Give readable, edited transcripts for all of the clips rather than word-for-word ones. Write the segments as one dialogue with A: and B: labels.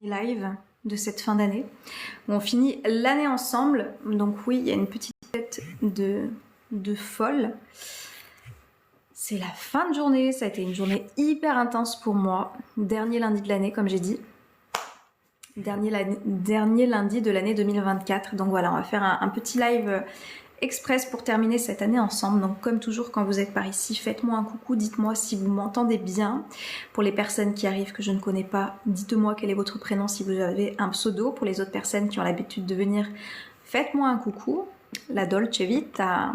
A: Live de cette fin d'année où on finit l'année ensemble. Donc oui, il y a une petite tête de folle. C'est la fin de journée, ça a été une journée hyper intense pour moi. Dernier lundi de l'année, comme j'ai dit. Dernier lundi de l'année 2024. Donc voilà, on va faire un petit live express pour terminer cette année ensemble. Donc comme toujours, quand vous êtes par ici, faites-moi un coucou, dites-moi si vous m'entendez bien. Pour les personnes qui arrivent que je ne connais pas, dites-moi quel est votre prénom si vous avez un pseudo. Pour les autres personnes qui ont l'habitude de venir, faites-moi un coucou. La Dolce Vita.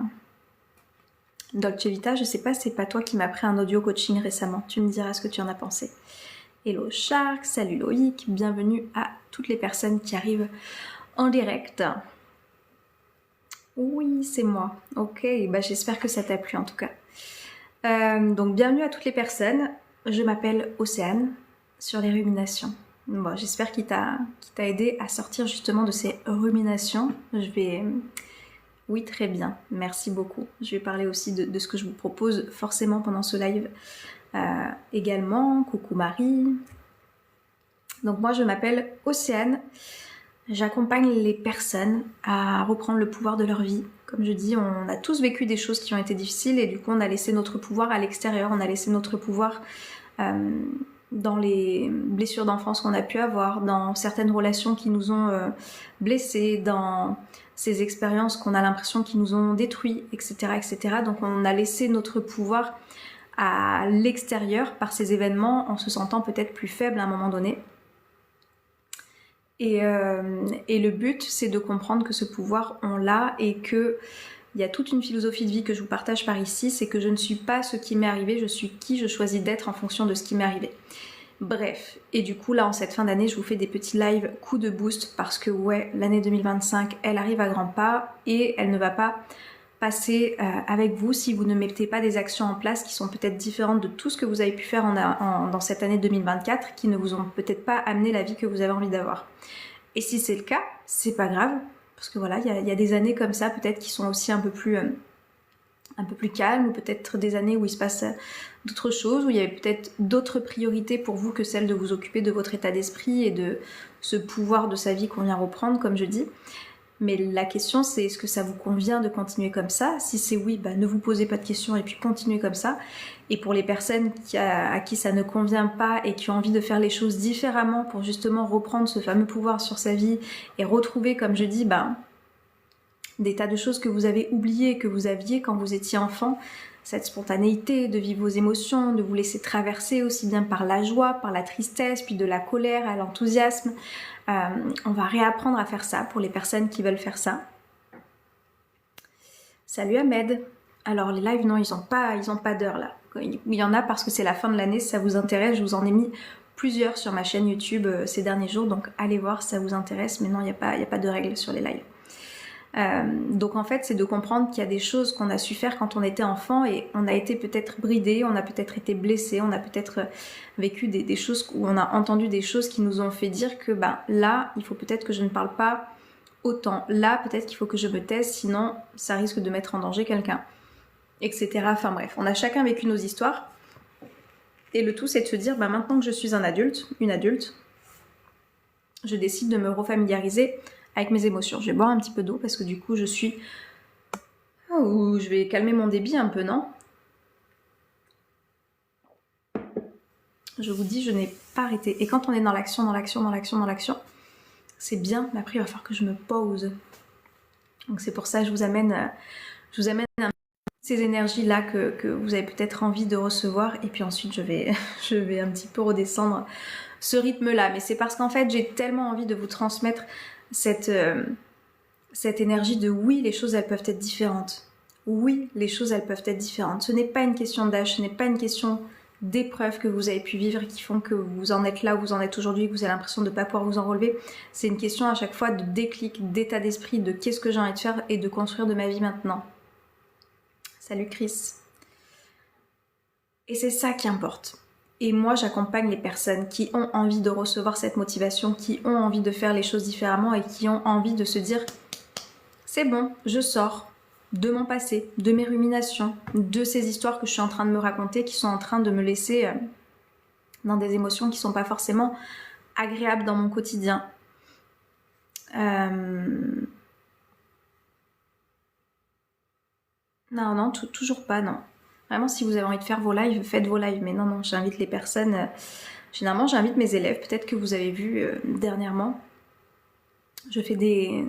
A: Dolce Vita, je sais pas, c'est pas toi qui m'as pris un audio coaching récemment. Tu me diras ce que tu en as pensé. Hello Shark, salut Loïc, bienvenue à toutes les personnes qui arrivent en direct. Oui, c'est moi. Ok, bah j'espère que ça t'a plu en tout cas. Donc bienvenue à toutes les personnes. Je m'appelle Océane sur les ruminations. Bon, j'espère qu'il t'a aidé à sortir justement de ces ruminations. Oui, très bien. Merci beaucoup. Je vais parler aussi de ce que je vous propose forcément pendant ce live également. Coucou Marie. Donc moi, je m'appelle Océane. J'accompagne les personnes à reprendre le pouvoir de leur vie. Comme je dis, on a tous vécu des choses qui ont été difficiles et du coup, on a laissé notre pouvoir à l'extérieur. On a laissé notre pouvoir dans les blessures d'enfance qu'on a pu avoir, dans certaines relations qui nous ont blessés, dans ces expériences qu'on a l'impression qui nous ont détruits, etc., etc. Donc on a laissé notre pouvoir à l'extérieur par ces événements en se sentant peut-être plus faible à un moment donné. Et le but, c'est de comprendre que ce pouvoir, on l'a et que il y a toute une philosophie de vie que je vous partage par ici, c'est que je ne suis pas ce qui m'est arrivé, je suis qui je choisis d'être en fonction de ce qui m'est arrivé. Bref, et du coup là en cette fin d'année, je vous fais des petits lives coups de boost parce que ouais, l'année 2025, elle arrive à grands pas et elle ne va pas passer avec vous si vous ne mettez pas des actions en place qui sont peut-être différentes de tout ce que vous avez pu faire dans cette année 2024, qui ne vous ont peut-être pas amené la vie que vous avez envie d'avoir. Et si c'est le cas, c'est pas grave, parce que voilà, il y a des années comme ça peut-être qui sont aussi un peu plus calmes, ou peut-être des années où il se passe d'autres choses, où il y avait peut-être d'autres priorités pour vous que celle de vous occuper de votre état d'esprit et de ce pouvoir de sa vie qu'on vient reprendre, comme je dis. Mais la question c'est, est-ce que ça vous convient de continuer comme ça? Si c'est oui, bah, ne vous posez pas de questions et puis continuez comme ça. Et pour les personnes à qui ça ne convient pas et qui ont envie de faire les choses différemment pour justement reprendre ce fameux pouvoir sur sa vie et retrouver, comme je dis, bah, des tas de choses que vous avez oubliées, que vous aviez quand vous étiez enfant, cette spontanéité de vivre vos émotions, de vous laisser traverser aussi bien par la joie, par la tristesse, puis de la colère à l'enthousiasme. On va réapprendre à faire ça pour les personnes qui veulent faire ça. Salut Ahmed. Alors les lives, non, ils ont pas d'heure là. Il y en a parce que c'est la fin de l'année, si ça vous intéresse, je vous en ai mis plusieurs sur ma chaîne YouTube ces derniers jours, donc allez voir si ça vous intéresse, mais non, il n'y a pas de règles sur les lives. Donc en fait c'est de comprendre qu'il y a des choses qu'on a su faire quand on était enfant et on a été peut-être bridé, on a peut-être été blessé, on a peut-être vécu des choses où on a entendu des choses qui nous ont fait dire que ben là il faut peut-être que je ne parle pas autant, là peut-être qu'il faut que je me taise sinon ça risque de mettre en danger quelqu'un, etc. Enfin bref, on a chacun vécu nos histoires et le tout c'est de se dire ben maintenant que je suis un adulte, une adulte, je décide de me refamiliariser avec mes émotions. Je vais boire un petit peu d'eau parce que du coup je suis... Oh, je vais calmer mon débit un peu, non? Je vous dis, je n'ai pas arrêté. Et quand on est dans l'action, c'est bien, mais après il va falloir que je me pose. Donc c'est pour ça que je vous amène ces énergies-là que vous avez peut-être envie de recevoir. Et puis ensuite je vais un petit peu redescendre ce rythme-là. Mais c'est parce qu'en fait j'ai tellement envie de vous transmettre cette énergie de oui, les choses elles peuvent être différentes. Oui, les choses elles peuvent être différentes. Ce n'est pas une question d'âge, ce n'est pas une question d'épreuves que vous avez pu vivre qui font que vous en êtes là où vous en êtes aujourd'hui, que vous avez l'impression de ne pas pouvoir vous en relever. C'est une question à chaque fois de déclic, d'état d'esprit, de qu'est-ce que j'ai envie de faire et de construire de ma vie maintenant. Salut Chris. Et c'est ça qui importe. Et moi, j'accompagne les personnes qui ont envie de recevoir cette motivation, qui ont envie de faire les choses différemment et qui ont envie de se dire « c'est bon, je sors de mon passé, de mes ruminations, de ces histoires que je suis en train de me raconter, qui sont en train de me laisser dans des émotions qui ne sont pas forcément agréable dans mon quotidien. Non, toujours pas, non. Vraiment, si vous avez envie de faire vos lives, faites vos lives. Mais non, j'invite les personnes. Généralement, j'invite mes élèves. Peut-être que vous avez vu dernièrement, je fais des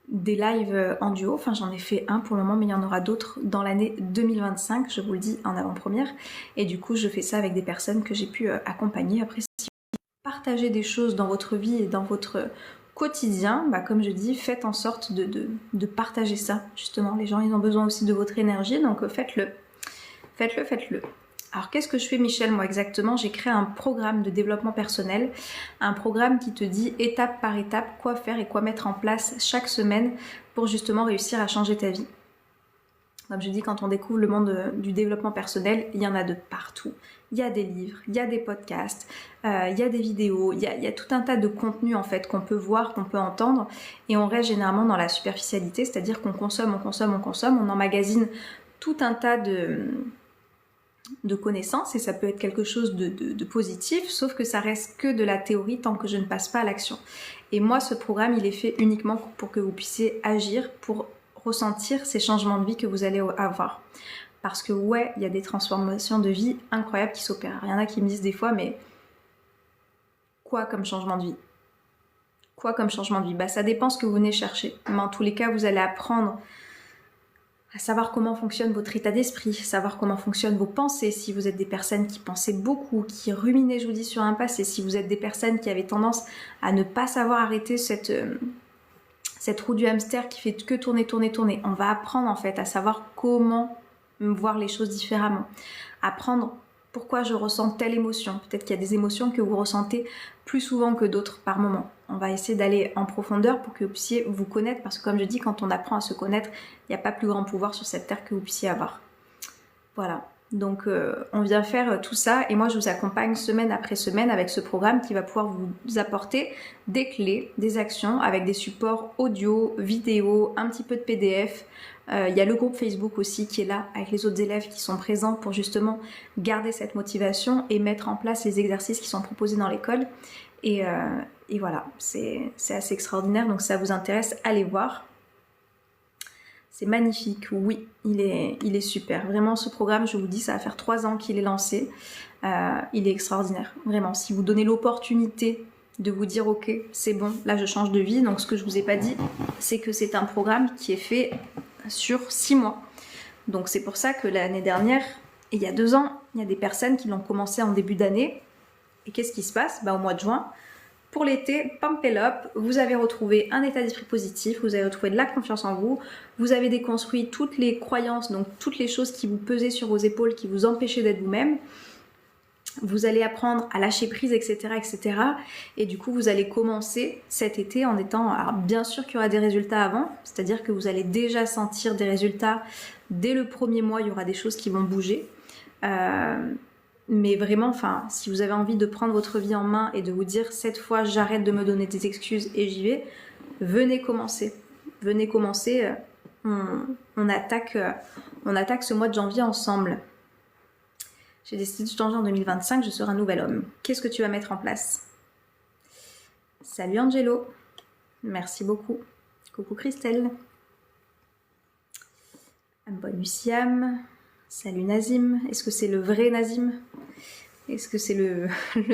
A: lives en duo. Enfin, j'en ai fait un pour le moment, mais il y en aura d'autres dans l'année 2025. Je vous le dis en avant-première. Et du coup, je fais ça avec des personnes que j'ai pu accompagner. Après, si vous partagez des choses dans votre vie et dans votre quotidien, comme je dis, faites en sorte de partager ça. Justement, les gens, ils ont besoin aussi de votre énergie. Donc, faites-le. Faites-le. Alors qu'est-ce que je fais, Michel? Moi exactement, j'ai créé un programme de développement personnel, un programme qui te dit étape par étape quoi faire et quoi mettre en place chaque semaine pour justement réussir à changer ta vie. Comme je dis, quand on découvre le monde du développement personnel, il y en a de partout. Il y a des livres, il y a des podcasts, il y a des vidéos, il y a tout un tas de contenus en fait qu'on peut voir, qu'on peut entendre, et on reste généralement dans la superficialité, c'est-à-dire qu'on consomme, on emmagasine tout un tas de connaissances, et ça peut être quelque chose de positif, sauf que ça reste que de la théorie tant que je ne passe pas à l'action. Et moi, ce programme, il est fait uniquement pour que vous puissiez agir, pour ressentir ces changements de vie que vous allez avoir. Parce que ouais, il y a des transformations de vie incroyables qui s'opèrent. Il y en a qui me disent des fois, mais quoi comme changement de vie? Quoi comme changement de vie? Ça dépend ce que vous venez chercher. Mais en tous les cas, vous allez apprendre à savoir comment fonctionne votre état d'esprit, savoir comment fonctionnent vos pensées, si vous êtes des personnes qui pensaient beaucoup, qui ruminaient, je vous dis, sur un passé, si vous êtes des personnes qui avaient tendance à ne pas savoir arrêter cette roue du hamster qui fait que tourner. On va apprendre en fait à savoir comment voir les choses différemment, apprendre pourquoi je ressens telle émotion. Peut-être qu'il y a des émotions que vous ressentez plus souvent que d'autres par moment. On va essayer d'aller en profondeur pour que vous puissiez vous connaître, parce que comme je dis, quand on apprend à se connaître, il n'y a pas plus grand pouvoir sur cette terre que vous puissiez avoir. Voilà. Donc on vient faire tout ça, et moi je vous accompagne semaine après semaine avec ce programme qui va pouvoir vous apporter des clés, des actions avec des supports audio, vidéo, un petit peu de PDF. Il y a le groupe Facebook aussi qui est là avec les autres élèves qui sont présents pour justement garder cette motivation et mettre en place les exercices qui sont proposés dans l'école. Et voilà, c'est assez extraordinaire, donc si ça vous intéresse, allez voir. C'est magnifique, oui, il est super. Vraiment, ce programme, je vous dis, ça va faire 3 ans qu'il est lancé. Il est extraordinaire, vraiment. Si vous donnez l'opportunité de vous dire, ok, c'est bon, là je change de vie. Donc ce que je vous ai pas dit, c'est que c'est un programme qui est fait sur 6 mois. Donc c'est pour ça que l'année dernière, et il y a 2 ans, il y a des personnes qui l'ont commencé en début d'année. Et qu'est-ce qui se passe? Au mois de juin, pour l'été, pump it up, vous avez retrouvé un état d'esprit positif, vous avez retrouvé de la confiance en vous, vous avez déconstruit toutes les croyances, donc toutes les choses qui vous pesaient sur vos épaules, qui vous empêchaient d'être vous-même. Vous allez apprendre à lâcher prise, etc., etc. Et du coup, vous allez commencer cet été en étant... Alors, bien sûr qu'il y aura des résultats avant, c'est-à-dire que vous allez déjà sentir des résultats dès le premier mois, il y aura des choses qui vont bouger. Mais vraiment, si vous avez envie de prendre votre vie en main et de vous dire, cette fois, j'arrête de me donner des excuses et j'y vais, venez commencer. Venez commencer. On attaque ce mois de janvier ensemble. J'ai décidé de changer en 2025, je serai un nouvel homme. Qu'est-ce que tu vas mettre en place? Salut Angelo, merci beaucoup. Coucou Christelle. Bonne Siam. Salut Nazim. Est-ce que c'est le vrai Nazim? Est-ce que c'est le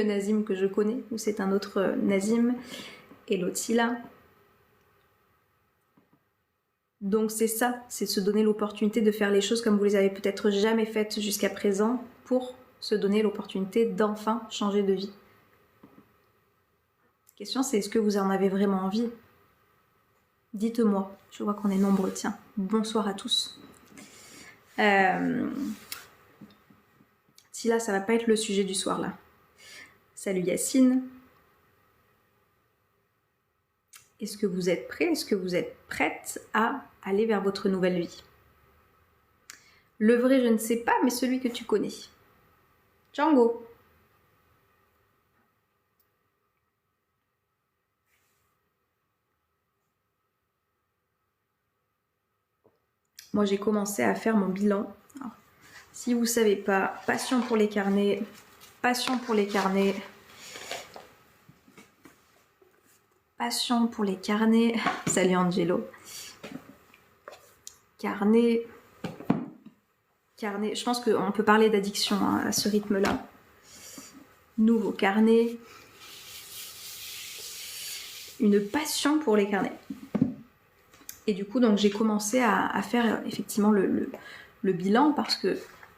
A: Nazim que je connais ou c'est un autre Nazim? Hello Tila. Donc c'est ça, c'est se donner l'opportunité de faire les choses comme vous les avez peut-être jamais faites jusqu'à présent pour se donner l'opportunité d'enfin changer de vie. La question c'est, est-ce que vous en avez vraiment envie? Dites-moi, je vois qu'on est nombreux, tiens. Bonsoir à tous. Si là, ça va pas être le sujet du soir là. Salut Yacine. Est-ce que vous êtes prêts? Est-ce que vous êtes prête à aller vers votre nouvelle vie? Le vrai, je ne sais pas, mais celui que tu connais. Django. Moi, j'ai commencé à faire mon bilan. Alors, si vous ne savez pas, passion pour les carnets, passion pour les carnets. Salut Angelo. Carnet. Je pense qu'on peut parler d'addiction hein, à ce rythme-là. Nouveau carnet. Une passion pour les carnets. Et du coup, donc j'ai commencé à faire effectivement le bilan parce que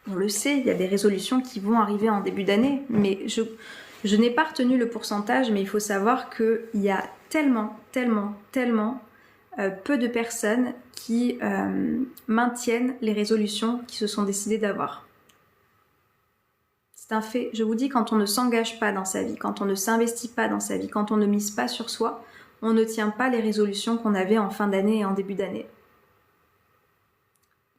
A: on le sait, il y a des résolutions qui vont arriver en début d'année, mais je n'ai pas retenu le pourcentage, mais il faut savoir qu'il y a tellement peu de personnes qui maintiennent les résolutions qui se sont décidées d'avoir. C'est un fait. Je vous dis, quand on ne s'engage pas dans sa vie, quand on ne s'investit pas dans sa vie, quand on ne mise pas sur soi, on ne tient pas les résolutions qu'on avait en fin d'année et en début d'année.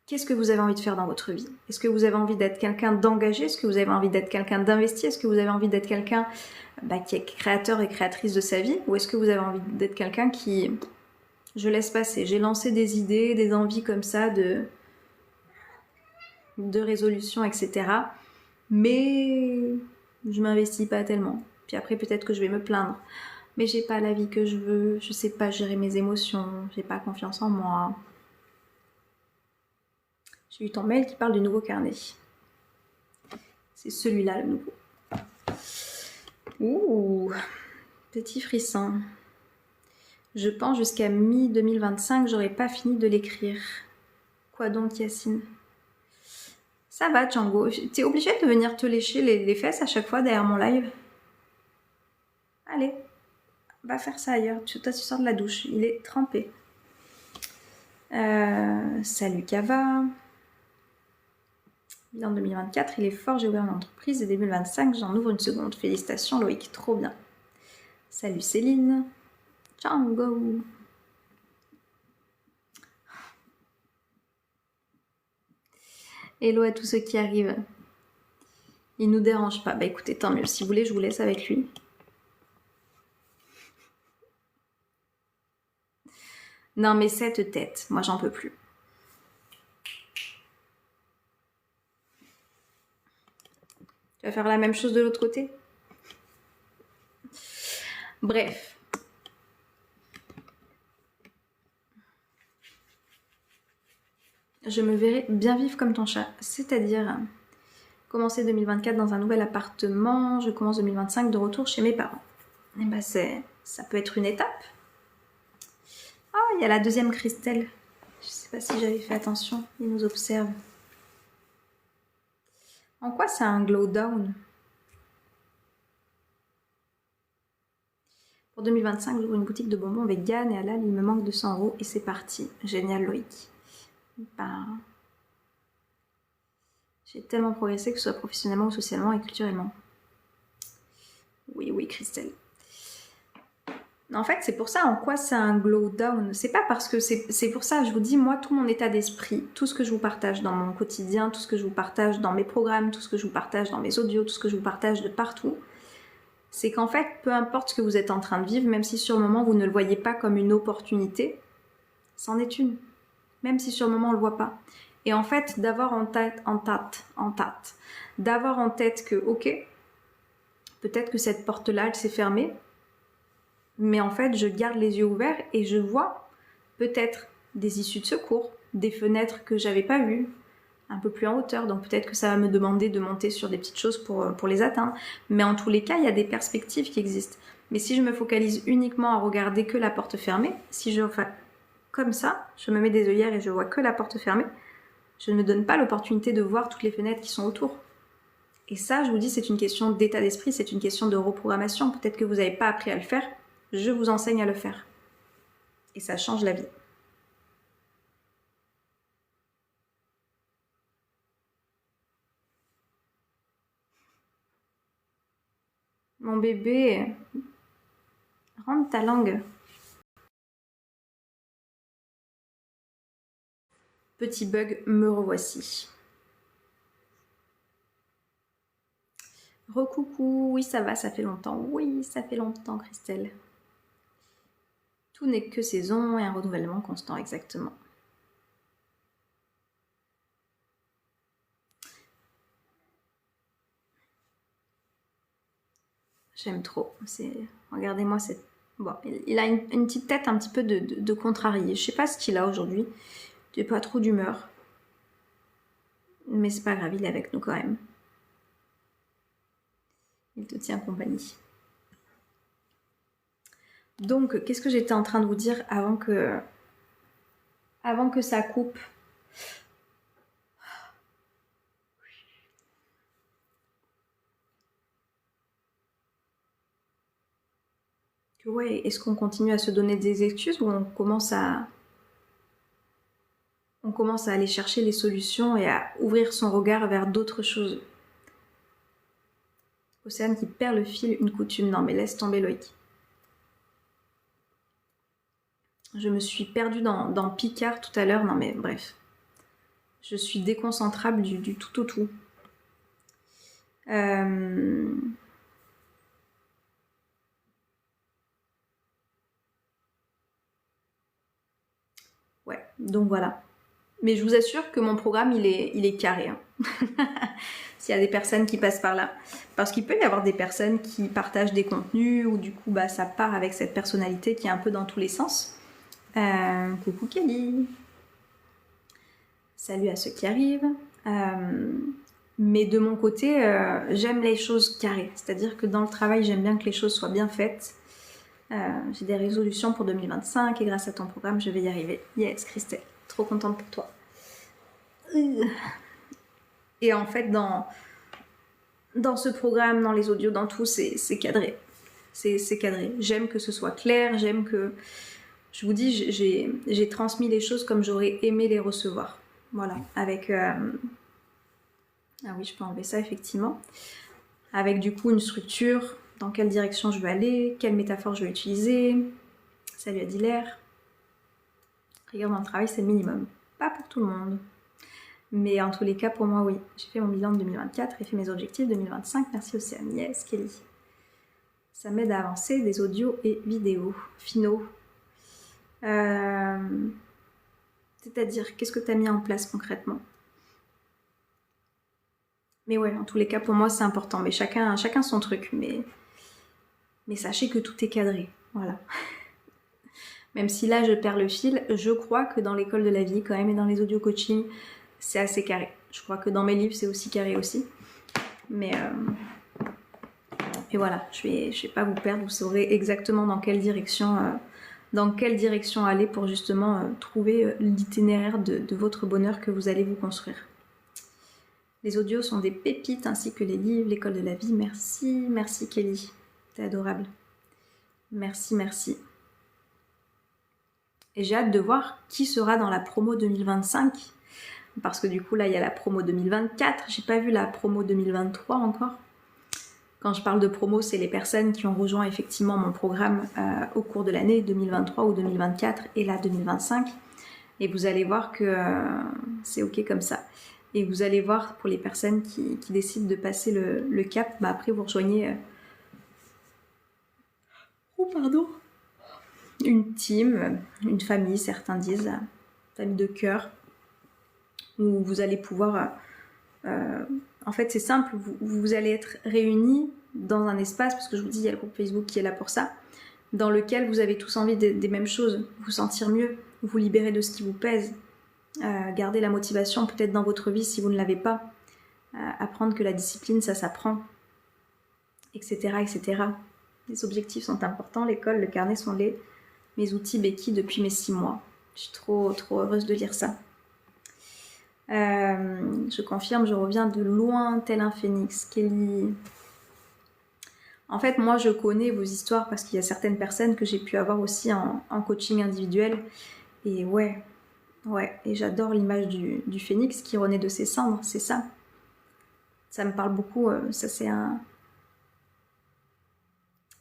A: Qu'est-ce que vous avez envie de faire dans votre vie? Est-ce que vous avez envie d'être quelqu'un d'engagé? Est-ce que vous avez envie d'être quelqu'un d'investi? Est-ce que vous avez envie d'être quelqu'un qui est créateur et créatrice de sa vie? Ou est-ce que vous avez envie d'être quelqu'un qui... Je laisse passer. J'ai lancé des idées, des envies comme ça de résolution, etc. Mais je m'investis pas tellement. Puis après, peut-être que je vais me plaindre. Mais j'ai pas la vie que je veux, je sais pas gérer mes émotions, j'ai pas confiance en moi. J'ai eu ton mail qui parle du nouveau carnet. C'est celui-là, le nouveau. Ouh, petit frisson. Je pense jusqu'à mi-2025, j'aurais pas fini de l'écrire. Quoi donc, Yacine? Ça va, Django. T'es obligé de venir te lécher les fesses à chaque fois derrière mon live? Allez, va faire ça ailleurs. Toi, tu sors de la douche. Il est trempé. Salut, Kava. En 2024, il est fort, j'ai ouvert une entreprise et 2025, j'en ouvre une seconde. Félicitations Loïc, trop bien. Salut Céline. Django. Hello à tous ceux qui arrivent. Il nous dérange pas. Bah écoutez, tant mieux. Si vous voulez, je vous laisse avec lui. Non mais cette tête, moi j'en peux plus. Tu vas faire la même chose de l'autre côté? Bref. Je me verrai bien vivre comme ton chat. C'est-à-dire commencer 2024 dans un nouvel appartement. Je commence 2025 de retour chez mes parents. Et bah ça peut être une étape. Ah, il y a la deuxième Christelle. Je sais pas si j'avais fait attention. Il nous observe. En quoi c'est un glow down? Pour 2025, j'ouvre une boutique de bonbons vegan et halal. Il me manque 200 € et c'est parti. Génial, Loïc. Ben, j'ai tellement progressé, que ce soit professionnellement ou socialement et culturellement. Oui, Christelle. En fait, c'est pour ça, en quoi c'est un glow down. C'est pas parce que c'est pour ça, je vous dis, moi, tout mon état d'esprit, tout ce que je vous partage dans mon quotidien, tout ce que je vous partage dans mes programmes, tout ce que je vous partage dans mes audios, tout ce que je vous partage de partout, c'est qu'en fait, peu importe ce que vous êtes en train de vivre, même si sur le moment vous ne le voyez pas comme une opportunité, c'en est une. Même si sur le moment on le voit pas. Et en fait, d'avoir d'avoir en tête que, ok, peut-être que cette porte-là, elle s'est fermée, mais en fait, je garde les yeux ouverts et je vois peut-être des issues de secours, des fenêtres que j'avais pas vues, un peu plus en hauteur, donc peut-être que ça va me demander de monter sur des petites choses pour les atteindre. Mais en tous les cas, il y a des perspectives qui existent. Mais si je me focalise uniquement à regarder que la porte fermée, si je fais comme ça, je me mets des œillères et je vois que la porte fermée, je ne me donne pas l'opportunité de voir toutes les fenêtres qui sont autour. Et ça, je vous dis, c'est une question d'état d'esprit, c'est une question de reprogrammation. Peut-être que vous n'avez pas appris à le faire, je vous enseigne à le faire. Et ça change la vie. Mon bébé, rentre ta langue. Petit bug, me revoici. Recoucou, oui ça va, ça fait longtemps. Oui, ça fait longtemps, Christelle. Tout n'est que saison et un renouvellement constant, exactement. J'aime trop. Regardez-moi cette Bon, il a une petite tête un petit peu de contrarié. Je sais pas ce qu'il a aujourd'hui. Il n'est pas trop d'humeur. Mais c'est pas grave, il est avec nous quand même. Il te tient compagnie. Donc, qu'est-ce que j'étais en train de vous dire avant que ça coupe? Que ouais, est-ce qu'on continue à se donner des excuses ou on commence à aller chercher les solutions et à ouvrir son regard vers d'autres choses? Océane qui perd le fil, une coutume. Non mais laisse tomber Loïc. Je me suis perdue dans Picard tout à l'heure. Non mais bref. Je suis déconcentrable du tout au tout. Ouais, donc voilà. Mais je vous assure que mon programme, il est carré. Hein. S'il y a des personnes qui passent par là. Parce qu'il peut y avoir des personnes qui partagent des contenus ou du coup, bah, ça part avec cette personnalité qui est un peu dans tous les sens. Coucou Kelly. Salut à ceux qui arrivent. Mais de mon côté, j'aime les choses carrées. C'est-à-dire que dans le travail, j'aime bien que les choses soient bien faites. J'ai des résolutions pour 2025 et grâce à ton programme, je vais y arriver. Yes, Christelle. Trop contente pour toi. Et en fait, dans ce programme, dans les audios, dans tout, c'est cadré. C'est cadré. J'aime que ce soit clair, j'aime que... Je vous dis, j'ai transmis les choses comme j'aurais aimé les recevoir. Voilà, avec... Ah oui, je peux enlever ça, effectivement. Avec du coup une structure, dans quelle direction je veux aller, quelle métaphore je vais utiliser. Salut Adilaire. Rigueur dans le travail, c'est le minimum. Pas pour tout le monde. Mais en tous les cas, pour moi, oui. J'ai fait mon bilan de 2024 et fait mes objectifs 2025. Merci Océane. Yes, Kelly. Ça m'aide à avancer des audios et vidéos finaux. C'est-à-dire, qu'est-ce que tu as mis en place concrètement? Mais ouais, en tous les cas, pour moi, c'est important. Mais chacun son truc. Mais sachez que tout est cadré. Voilà. Même si là, je perds le fil, je crois que dans l'école de la vie, quand même, et dans les audio coaching, c'est assez carré. Je crois que dans mes livres, c'est aussi carré aussi. Mais et voilà, je vais pas vous perdre. Vous saurez exactement dans quelle direction aller pour justement trouver l'itinéraire de votre bonheur que vous allez vous construire. Les audios sont des pépites ainsi que les livres, l'école de la vie. Merci, merci Kelly. T'es adorable. Merci, merci. Et j'ai hâte de voir qui sera dans la promo 2025. Parce que du coup, là, il y a la promo 2024. J'ai pas vu la promo 2023 encore. Quand je parle de promo, c'est les personnes qui ont rejoint effectivement mon programme au cours de l'année 2023 ou 2024 et là 2025. Et vous allez voir que c'est ok comme ça. Et vous allez voir pour les personnes qui décident de passer le cap, bah après vous rejoignez une team, une famille, certains disent, famille de cœur, où vous allez pouvoir... en fait, c'est simple, vous allez être réunis dans un espace, parce que je vous dis, il y a le groupe Facebook qui est là pour ça, dans lequel vous avez tous envie des mêmes choses, vous sentir mieux, vous libérer de ce qui vous pèse, garder la motivation peut-être dans votre vie si vous ne l'avez pas, apprendre que la discipline, ça s'apprend, etc., etc. Les objectifs sont importants, l'école, le carnet sont mes outils béquilles depuis mes 6 mois. Je suis trop, trop heureuse de lire ça. Je confirme, je reviens de loin tel un phénix. Kelly. En fait, moi, je connais vos histoires parce qu'il y a certaines personnes que j'ai pu avoir aussi en coaching individuel. Et ouais. Et j'adore l'image du phénix qui renaît de ses cendres, c'est ça. Ça me parle beaucoup. Ça, c'est un...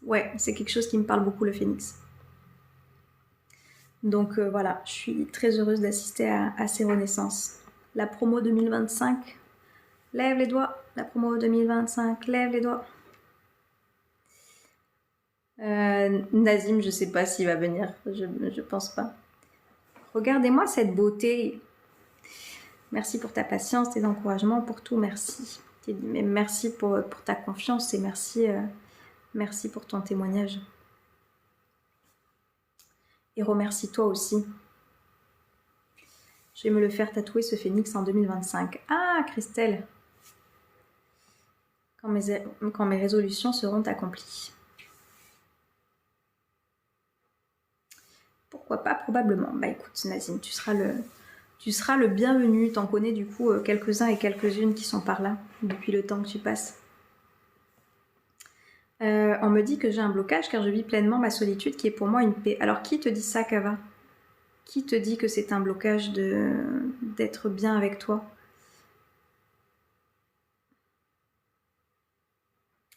A: Ouais, c'est quelque chose qui me parle beaucoup, le phénix. Donc voilà, je suis très heureuse d'assister à ces renaissances. La promo 2025, lève les doigts. La promo 2025, lève les doigts. Nazim, je sais pas s'il va venir, je pense pas. Regardez-moi cette beauté. Merci pour ta patience, tes encouragements, pour tout, merci. Merci pour ta confiance et merci pour ton témoignage. Et remercie-toi aussi. Je vais me le faire tatouer ce phénix en 2025. Ah, Christelle! Quand mes résolutions seront accomplies. Pourquoi pas, probablement. Bah écoute, Nazine, tu seras le bienvenu. T'en connais du coup quelques-uns et quelques-unes qui sont par là depuis le temps que tu passes. On me dit que j'ai un blocage car je vis pleinement ma solitude qui est pour moi une paix. Alors qui te dit ça, Kava? Qui te dit que c'est un blocage d'être bien avec toi?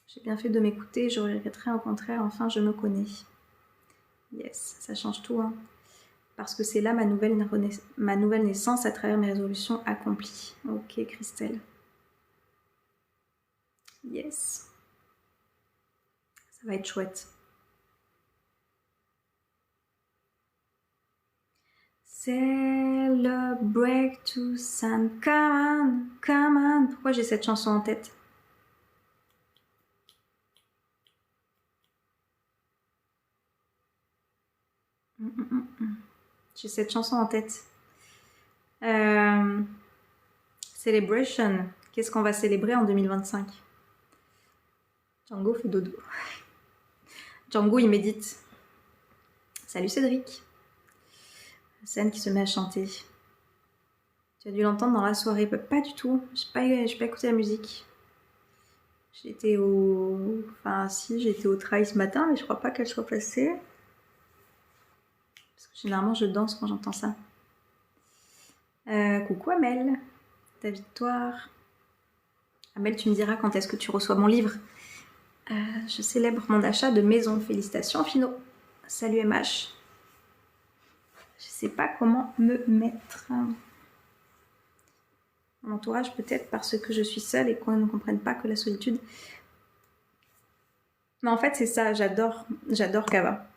A: J'ai bien fait de m'écouter, je regretterais au contraire, enfin je me connais. Yes, ça change tout, hein. Parce que c'est là ma nouvelle naissance à travers mes résolutions accomplies. Ok, Christelle. Yes. Ça va être chouette. Celebrate to sun, come on, come on. Pourquoi j'ai cette chanson en tête? J'ai cette chanson en tête. Celebration. Qu'est-ce qu'on va célébrer en 2025? Django fait dodo. Django, il médite. Salut Cédric. Scène qui se met à chanter. Tu as dû l'entendre dans la soirée. Pas du tout. J'ai pas écouté la musique. J'étais au... Enfin, si, j'étais au trail ce matin, mais je crois pas qu'elle soit passée. Parce que généralement, je danse quand j'entends ça. Coucou Amel. Ta victoire. Amel, tu me diras quand est-ce que tu reçois mon livre. Je célèbre mon achat de maison. Félicitations, Fino. Salut MH. Je sais pas comment me mettre. Mon entourage peut-être parce que je suis seule et qu'on ne comprenne pas que la solitude... Mais en fait, c'est ça. J'adore Kava.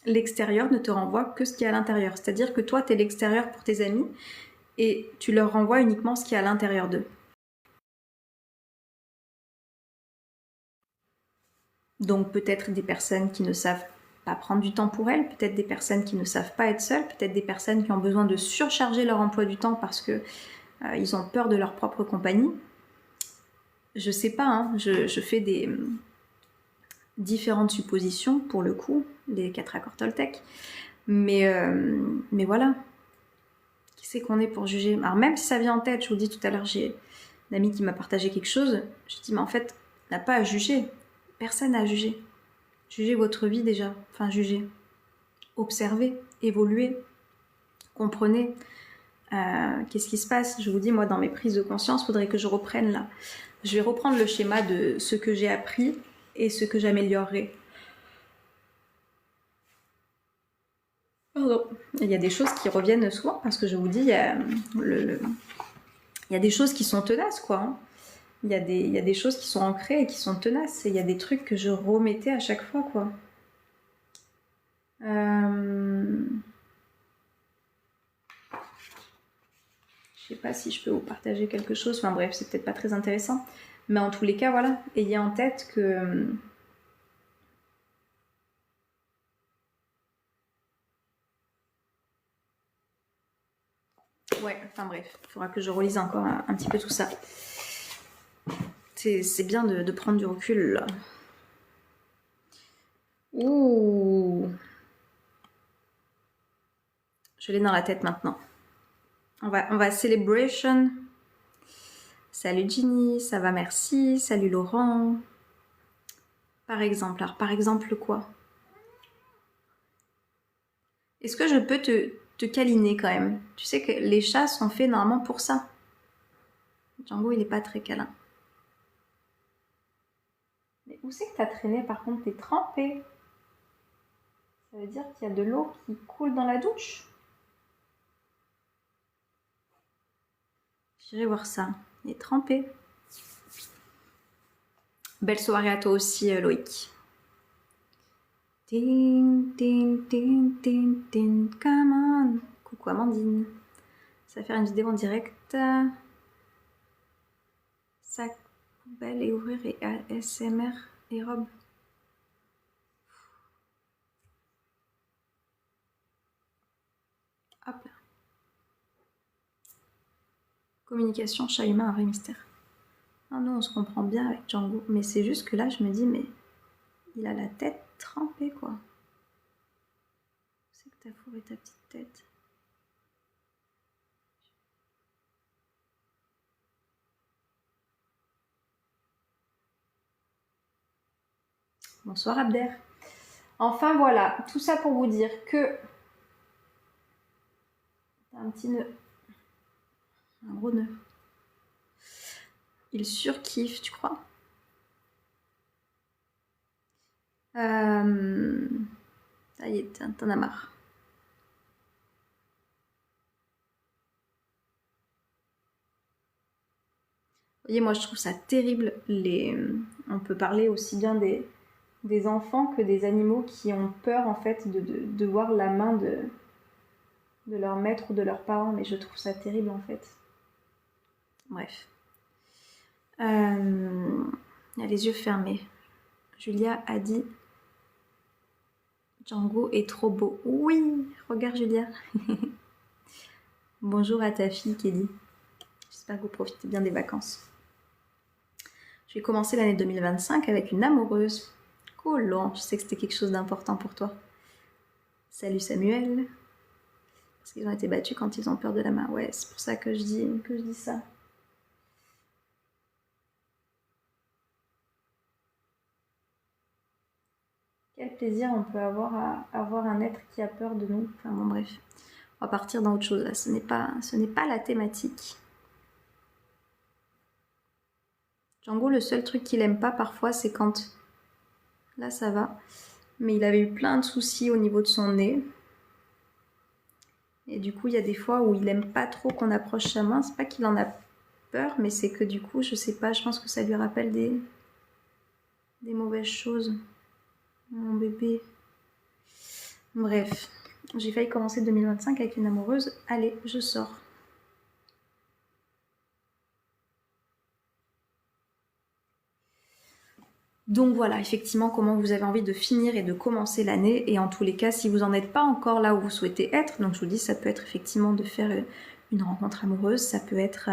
A: L'extérieur ne te renvoie que ce qu'il y a à l'intérieur. C'est-à-dire que toi, tu es l'extérieur pour tes amis et tu leur renvoies uniquement ce qu'il y a à l'intérieur d'eux. Donc peut-être des personnes qui ne savent pas prendre du temps pour elles, peut-être des personnes qui ne savent pas être seules, peut-être des personnes qui ont besoin de surcharger leur emploi du temps parce que ils ont peur de leur propre compagnie. Je sais pas, hein, je fais des différentes suppositions pour le coup, les 4 accords Toltec. Mais voilà. Qui c'est qu'on est pour juger? Alors même si ça vient en tête, je vous dis tout à l'heure, j'ai une amie qui m'a partagé quelque chose, je dis mais en fait, on n'a pas à juger. Personne n'a à juger. Jugez votre vie déjà. Enfin, jugez. Observez, évoluez, comprenez. Qu'est-ce qui se passe? Je vous dis, moi, dans mes prises de conscience, il faudrait que je reprenne là. Je vais reprendre le schéma de ce que j'ai appris et ce que j'améliorerai. Pardon. Il y a des choses qui reviennent souvent parce que je vous dis, il y a des choses qui sont tenaces, quoi. Hein. Il y a des choses qui sont ancrées et qui sont tenaces. Et il y a des trucs que je remettais à chaque fois, quoi. Je sais pas si je peux vous partager quelque chose. Enfin bref, c'est peut-être pas très intéressant. Mais en tous les cas, voilà. Ayez en tête que... Ouais, enfin bref. Il faudra que je relise encore un petit peu tout ça. C'est bien de prendre du recul, là. Ouh. Je l'ai dans la tête maintenant. On va celebration. Salut Ginny, ça va, merci. Salut Laurent. Par exemple, alors par exemple quoi? Est-ce que je peux te câliner quand même? Tu sais que les chats sont faits normalement pour ça. Django, il est pas très câlin. Mais où c'est que t'as traîné par contre? T'es trempé. Ça veut dire qu'il y a de l'eau qui coule dans la douche? J'irai voir ça. Il est trempé. Belle soirée à toi aussi, Loïc. Ding, ding, ding, ding, ding, come on. Coucou Amandine. Ça va faire une vidéo en direct. Sac, poubelle et ouvrir et ASMR et robe. Communication, chat humain, un vrai mystère. Ah non, on se comprend bien avec Django. Mais c'est juste que là, je me dis, mais il a la tête trempée, quoi. C'est que t'as fourré ta petite tête. Bonsoir Abder. Enfin voilà, tout ça pour vous dire que t'as un petit nœud. Un gros nœud. Il surkiffe, tu crois? Ça y est, t'en as marre. Vous voyez, moi je trouve ça terrible. On peut parler aussi bien des enfants que des animaux qui ont peur en fait de voir la main de leur maître ou de leurs parents, mais je trouve ça terrible en fait. Bref. Il a les yeux fermés. Julia a dit Django est trop beau. Oui, regarde Julia. Bonjour à ta fille Kelly. J'espère que vous profitez bien des vacances. Je vais commencer l'année 2025 avec une amoureuse. Cool, je sais que c'était quelque chose d'important pour toi. Salut Samuel. Parce qu'ils ont été battus quand ils ont peur de la main. Ouais, c'est pour ça que je dis ça. Quel plaisir on peut avoir à avoir un être qui a peur de nous. Enfin bon, bref. On va partir dans autre chose là. Ce n'est pas la thématique. Django, le seul truc qu'il aime pas parfois, c'est quand... Là, ça va. Mais il avait eu plein de soucis au niveau de son nez. Et du coup, il y a des fois où il aime pas trop qu'on approche sa main. C'est pas qu'il en a peur, mais c'est que du coup, je sais pas, je pense que ça lui rappelle des mauvaises choses. Mon bébé. Bref, j'ai failli commencer 2025 avec une amoureuse. Allez, je sors. Donc voilà, effectivement, comment vous avez envie de finir et de commencer l'année. Et en tous les cas, si vous n'en êtes pas encore là où vous souhaitez être, donc je vous dis, ça peut être effectivement de faire une rencontre amoureuse, ça peut être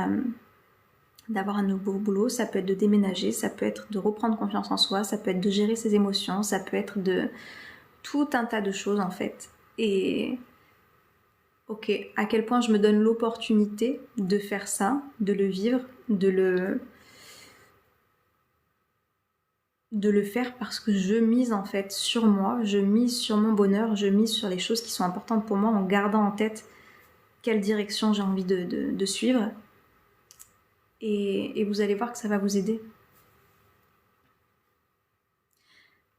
A: d'avoir un nouveau boulot, ça peut être de déménager, ça peut être de reprendre confiance en soi, ça peut être de gérer ses émotions, ça peut être de tout un tas de choses en fait. Et ok, à quel point je me donne l'opportunité de faire ça, de le vivre, de le faire parce que je mise en fait sur moi, je mise sur mon bonheur, je mise sur les choses qui sont importantes pour moi en gardant en tête quelle direction j'ai envie de suivre. Et vous allez voir que ça va vous aider.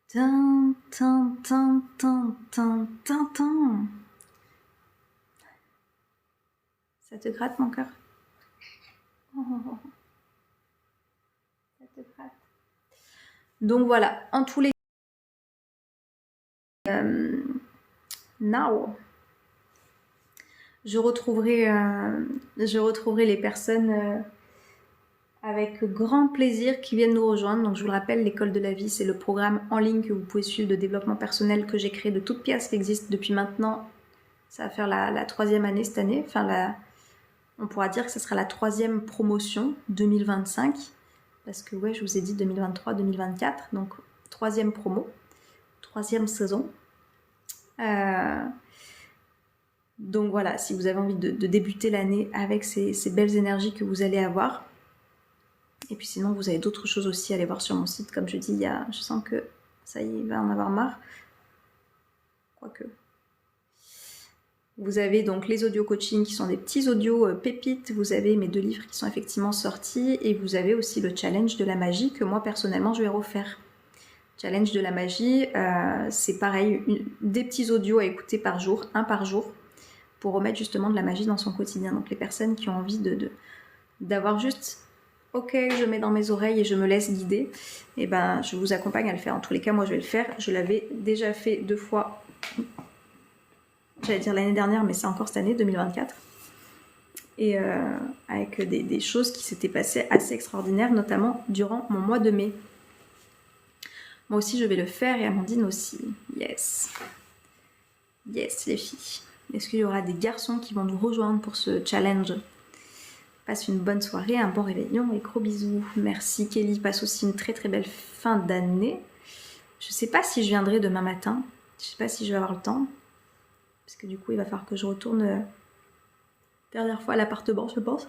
A: Tin, tin, tin, tin, tin, tin, tin. Ça te gratte mon cœur? Oh, oh, oh. Ça te gratte. Donc voilà, en tous les now, je retrouverai les personnes avec grand plaisir qui viennent nous rejoindre. Donc je vous le rappelle, l'école de la vie, c'est le programme en ligne que vous pouvez suivre de développement personnel que j'ai créé de toutes pièces, qui existe depuis maintenant. Ça va faire la 3e année cette année. Enfin, on pourra dire que ce sera la 3e promotion 2025. Parce que ouais, je vous ai dit 2023-2024. Donc 3e promo, 3e saison. Donc voilà, si vous avez envie de débuter l'année avec ces belles énergies que vous allez avoir. Et puis sinon, vous avez d'autres choses aussi à aller voir sur mon site. Comme je dis, je sens que ça y est, il va en avoir marre. Quoique. Vous avez donc les audio coaching qui sont des petits audios pépites. Vous avez mes 2 livres qui sont effectivement sortis. Et vous avez aussi le challenge de la magie que moi personnellement je vais refaire. Challenge de la magie, c'est pareil, des petits audios à écouter par jour, un par jour, pour remettre justement de la magie dans son quotidien. Donc les personnes qui ont envie d'avoir juste, ok, je mets dans mes oreilles et je me laisse guider, et ben je vous accompagne à le faire. En tous les cas, moi je vais le faire. Je l'avais déjà fait 2 fois, j'allais dire l'année dernière, mais c'est encore cette année, 2024. Et avec des choses qui s'étaient passées assez extraordinaires, notamment durant mon mois de mai. Moi aussi, je vais le faire et Amandine aussi. Yes. Yes, les filles. Est-ce qu'il y aura des garçons qui vont nous rejoindre pour ce challenge? Passe une bonne soirée, un bon réveillon et gros bisous. Merci Kelly, passe aussi une très très belle fin d'année. Je sais pas si je viendrai demain matin. Je sais pas si je vais avoir le temps. Parce que du coup, il va falloir que je retourne dernière fois à l'appartement, je pense.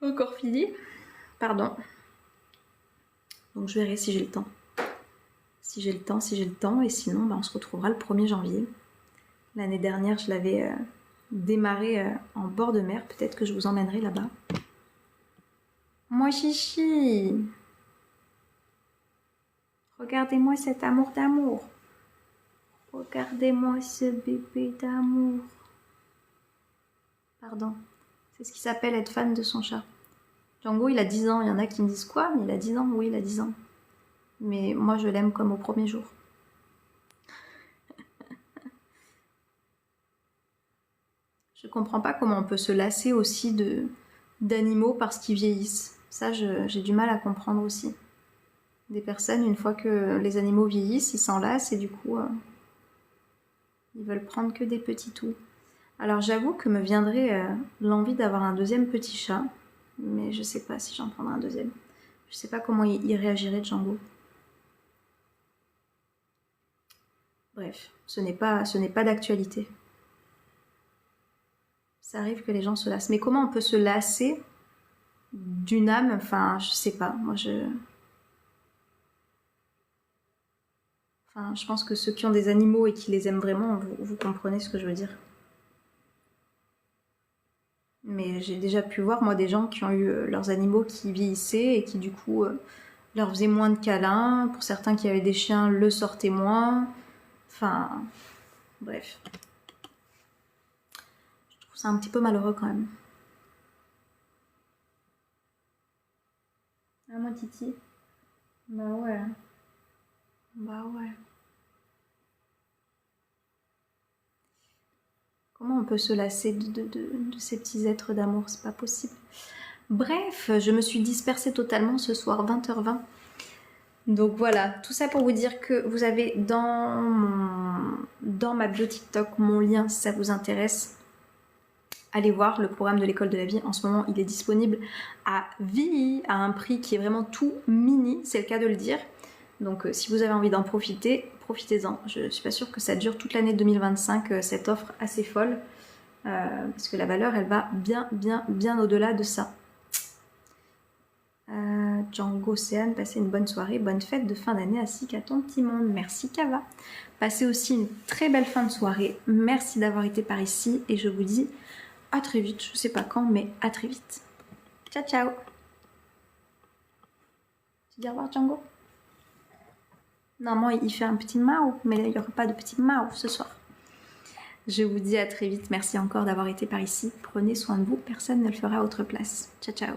A: Encore fini. Pardon. Donc je verrai si j'ai le temps. Si j'ai le temps. Et sinon, on se retrouvera le 1er janvier. L'année dernière, je l'avais démarré en bord de mer. Peut-être que je vous emmènerai là-bas. Moi, chichi. Regardez-moi cet amour d'amour. Regardez-moi ce bébé d'amour. Pardon. C'est ce qui s'appelle être fan de son chat. Django, il a 10 ans. Il y en a qui me disent quoi? Mais il a 10 ans. Oui, il a 10 ans. Mais moi, je l'aime comme au premier jour. Je comprends pas comment on peut se lasser aussi d'animaux parce qu'ils vieillissent. Ça, j'ai du mal à comprendre aussi. Des personnes, une fois que les animaux vieillissent, ils s'en lassent et du coup, ils veulent prendre que des petits toux. Alors j'avoue que me viendrait l'envie d'avoir un deuxième petit chat, mais je sais pas si j'en prendrai un deuxième. Je sais pas comment il réagirait Django. Bref, ce n'est pas d'actualité. Ça arrive que les gens se lassent. Mais comment on peut se lasser d'une âme? Enfin, je sais pas. Moi, Enfin, je pense que ceux qui ont des animaux et qui les aiment vraiment, vous comprenez ce que je veux dire. Mais j'ai déjà pu voir, moi, des gens qui ont eu leurs animaux qui vieillissaient et qui, du coup, leur faisaient moins de câlins. Pour certains qui avaient des chiens, le sortaient moins. Enfin, bref. Je trouve ça un petit peu malheureux quand même. Ah, moi, Titi. Bah ouais. Bah ouais. Comment on peut se lasser de ces petits êtres d'amour? C'est pas possible. Bref, je me suis dispersée totalement ce soir, 20h20. Donc voilà, tout ça pour vous dire que vous avez dans ma bio TikTok mon lien si ça vous intéresse. Allez voir le programme de l'école de la vie. En ce moment, il est disponible à vie, à un prix qui est vraiment tout mini, c'est le cas de le dire. Donc si vous avez envie d'en profiter, profitez-en. Je suis pas sûre que ça dure toute l'année 2025, cette offre assez folle. Parce que la valeur, elle va bien au-delà de ça. Django Océane, passez une bonne soirée, bonne fête de fin d'année ainsi qu'à ton petit monde. Merci Kava. Passez aussi une très belle fin de soirée. Merci d'avoir été par ici et je vous dis à très vite. Je sais pas quand, mais à très vite. Ciao, ciao. Tu dis au revoir Django? Normalement, il fait un petit mao, mais là, il n'y aura pas de petit mao ce soir. Je vous dis à très vite. Merci encore d'avoir été par ici. Prenez soin de vous. Personne ne le fera à votre place. Ciao, ciao.